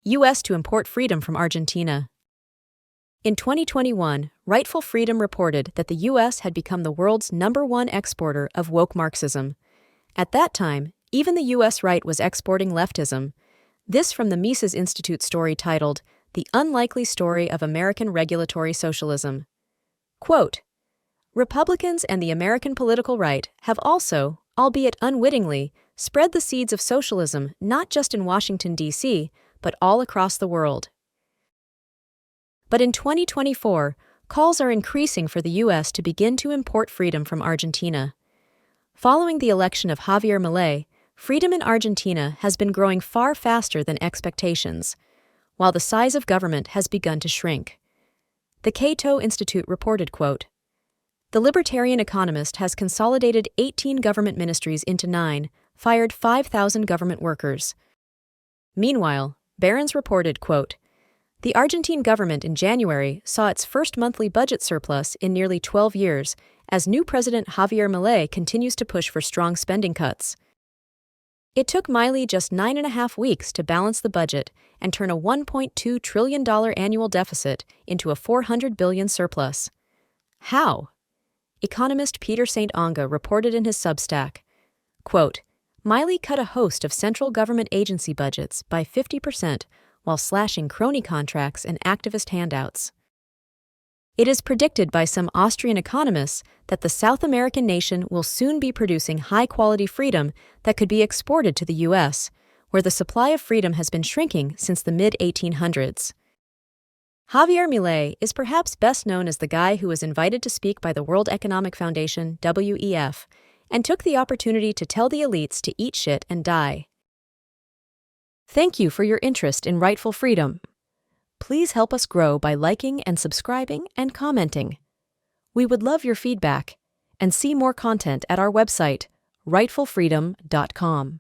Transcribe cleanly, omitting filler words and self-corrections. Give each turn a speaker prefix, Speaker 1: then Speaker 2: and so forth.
Speaker 1: U.S. to import freedom from Argentina. In 2021, Rightful Freedom reported that the U.S. had become the world's #1 exporter of woke Marxism. At that time, even the U.S. right was exporting leftism. This from the Mises Institute story titled, The Unlikely Story of American Regulatory Socialism. Quote, Republicans and the American political right have also, albeit unwittingly, spread the seeds of socialism not just in Washington, D.C., but all across the world. But in 2024, calls are increasing for the U.S. to begin to import freedom from Argentina. Following the election of Javier Milei, freedom in Argentina has been growing far faster than expectations, while the size of government has begun to shrink. The Cato Institute reported, quote, The Libertarian Economist has consolidated 18 government ministries into 9, fired 5,000 government workers. Meanwhile, Barron's reported, quote, The Argentine government in January saw its first monthly budget surplus in nearly 12 years, as new President Javier Milei continues to push for strong spending cuts. It took Milei just 9.5 weeks to balance the budget and turn a $1.2 trillion annual deficit into a $400 billion surplus. How? Economist Peter St. Onga reported in his Substack, quote, Milei cut a host of central government agency budgets by 50% while slashing crony contracts and activist handouts. It is predicted by some Austrian economists that the South American nation will soon be producing high-quality freedom that could be exported to the U.S., where the supply of freedom has been shrinking since the mid-1800s. Javier Milei is perhaps best known as the guy who was invited to speak by the World Economic Foundation, WEF, and took the opportunity to tell the elites to eat shit and die. Thank you for your interest in Rightful Freedom. Please help us grow by liking and subscribing and commenting. We would love your feedback, and see more content at our website, rightfulfreedom.com.